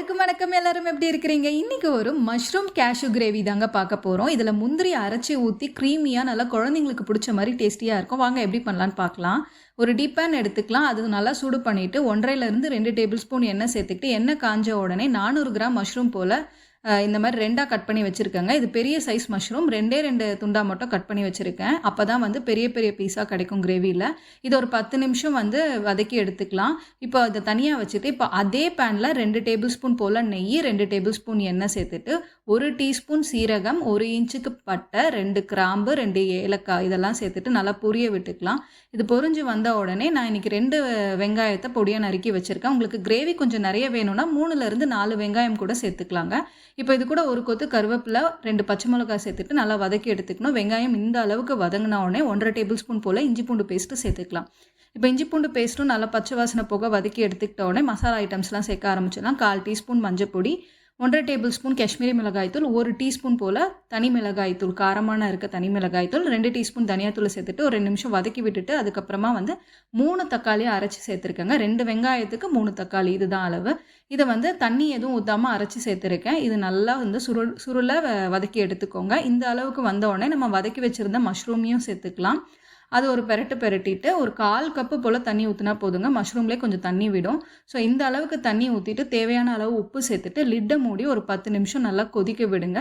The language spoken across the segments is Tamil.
எல்லாருக்கும் வணக்கம். எல்லாரும் எப்படி இருக்கிறீங்க? இன்னைக்கு ஒரு மஷ்ரூம் கேஷ்யூ கிரேவி தாங்க பார்க்க போகிறோம். இதில் முந்திரி அரைச்சி ஊற்றி க்ரீமியாக நல்லா குழந்தைங்களுக்கு பிடிச்ச மாதிரி டேஸ்டியாக இருக்கும். வாங்க எப்படி பண்ணலான்னு பார்க்கலாம். ஒரு டீப் பேன் எடுத்துக்கலாம். அது நல்லா சூடு பண்ணிவிட்டு 1.5லேருந்து 2 டேபிள் ஸ்பூன் எண்ணெய் சேர்த்துக்கிட்டு எண்ணெய் காஞ்ச உடனே 400 கிராம் மஷ்ரூம் போல் இந்த மாதிரி 2ஆக கட் பண்ணி வச்சுருக்கேங்க. இது பெரிய சைஸ் மஷ்ரூம் 2 துண்டாக மட்டும் கட் பண்ணி வச்சுருக்கேன். அப்போ தான் வந்து பெரிய பெரிய பீஸாக கிடைக்கும் கிரேவியில். இது ஒரு 10 நிமிஷம் வந்து வதக்கி எடுத்துக்கலாம். இப்போ அதை தனியாக வச்சுட்டு இப்போ அதே பேனில் 2 டேபிள் ஸ்பூன் போல் நெய், 2 டேபிள் ஸ்பூன் எண்ணெய் சேர்த்துட்டு 1 டீஸ்பூன் சீரகம், 1 இன்ச்சுக்கு பட்டை, 2 கிராம்பு, 2 ஏலக்காய் இதெல்லாம் சேர்த்துட்டு நல்லா பொரிய விட்டுக்கலாம். இது பொரிஞ்சு வந்த உடனே நான் இன்றைக்கி 2 வெங்காயத்தை பொடியாக நறுக்கி வச்சுருக்கேன். உங்களுக்கு கிரேவி கொஞ்சம் நிறைய வேணும்னா 3லேருந்து 4 வெங்காயம் கூட சேர்த்துக்கலாங்க. இப்போ இது கூட ஒரு கொத்து கருவேப்பிலை, 2 பச்சை மிளகாய் சேர்த்துட்டு நல்லா வதக்கி எடுத்துக்கணும். வெங்காயம் இந்த அளவுக்கு வதங்கின உடனே 1.5 டேபிள் ஸ்பூன் போல் இஞ்சி பூண்டு பேஸ்ட்டு சேர்த்துக்கலாம். இப்போ இஞ்சி பூண்டு பேஸ்ட்டும் நல்லா பச்சை வாசனை போக வதக்கி எடுத்துக்கிட்ட உடனே மசாலா ஐட்டம்ஸ்லாம் சேர்க்க ஆரம்பிச்சிடலாம். 1/4 டீஸ்பூன் மஞ்சள் பொடி, 1.5 டேபிள் ஸ்பூன் காஷ்மீரி மிளகாய்த்தூள், 1 டீஸ்பூன் போல் தனி மிளகாய்த்தூள், காரமான இருக்க தனி மிளகாய்த்தூள், 2 டீஸ்பூன் தனியாத்தூள் சேர்த்துட்டு ஒரு 2 நிமிஷம் வதக்கி விட்டுட்டு அதுக்கப்புறமா வந்து 3 தக்காளியை அரைச்சி சேர்த்துருக்கேங்க. 2 வெங்காயத்துக்கு 3 தக்காளி இதுதான் அளவு. இதை வந்து தண்ணி எதுவும் ஊற்றாமல் அரைச்சி சேர்த்துருக்கேன். இது நல்லா வந்து சுருளை வதக்கி எடுத்துக்கோங்க. இந்த அளவுக்கு வந்த உடனே நம்ம வதக்கி வச்சுருந்த மஷ்ரூமையும் சேர்த்துக்கலாம். அது ஒரு பெரட்டிட்டு ஒரு 1/4 கப்பு போல் தண்ணி ஊற்றினா போதுங்க. மஷ்ரூம்லேயே கொஞ்சம் தண்ணி விடும். ஸோ இந்த அளவுக்கு தண்ணி ஊற்றிட்டு தேவையான அளவு உப்பு சேர்த்துட்டு லிட்டை மூடி ஒரு 10 நிமிஷம் நல்லா கொதிக்க விடுங்க.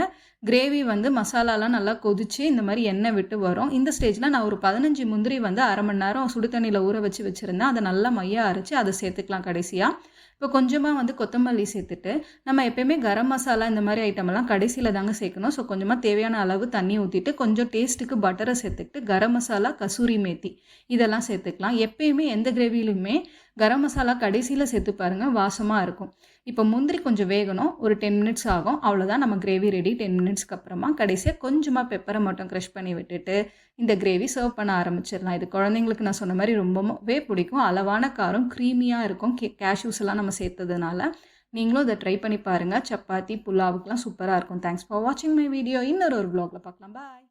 கிரேவி வந்து மசாலாலாம் நல்லா கொதித்து இந்த மாதிரி எண்ணெய் விட்டு வரும். இந்த ஸ்டேஜில் நான் ஒரு 15 முந்திரி வந்து 1/2 மணி நேரம் சுடு தண்ணியில் ஊற வச்சுருந்தேன். அதை நல்லா மையாக அரைச்சி அதை சேர்த்துக்கலாம் கடைசியாக. இப்போ கொஞ்சமாக வந்து கொத்தமல்லி சேர்த்துட்டு நம்ம எப்போயுமே கரம் மசாலா இந்த மாதிரி ஐட்டமெல்லாம் கடைசியில் தாங்க சேர்க்கணும். ஸோ கொஞ்சமாக தேவையான அளவு தண்ணி ஊற்றிட்டு கொஞ்சம் டேஸ்ட்டுக்கு பட்டரை சேர்த்துக்கிட்டு கரம் மசாலா, கசூரி மேத்தி இதெல்லாம் சேர்த்துக்கலாம். எப்பயுமே எந்த கிரேவிலுமே கரம் மசாலா கடைசியில் சேர்த்து பாருங்கள், வாசமாக இருக்கும். இப்போ முந்திரி கொஞ்சம் வேகணும், ஒரு 10 மினிட்ஸ் ஆகும். அவ்வளோதான், நம்ம கிரேவி ரெடி. 10 மினிட்ஸ்க்கு அப்புறமா கடைசியாக கொஞ்சமாக பெப்பரை மட்டும் க்ரஷ் பண்ணி விட்டுட்டு இந்த கிரேவி சர்வ் பண்ண ஆரம்பிச்சிடலாம். இது குழந்தைங்களுக்கு நான் சொன்ன மாதிரி ரொம்பவே பிடிக்கும். அளவான காரம், க்ரீமியாக இருக்கும். கேஷ்யூஸ் எல்லாம் நம்ம சேர்த்ததுனால நீங்களும் இதை ட்ரை பண்ணி பாருங்கள். சப்பாத்தி, புலாவுக்குலாம் சூப்பராக இருக்கும். தேங்க்ஸ் ஃபார் வாட்சிங் மை வீடியோ. இன்னொரு vlogல பார்க்கலாம். பாய்.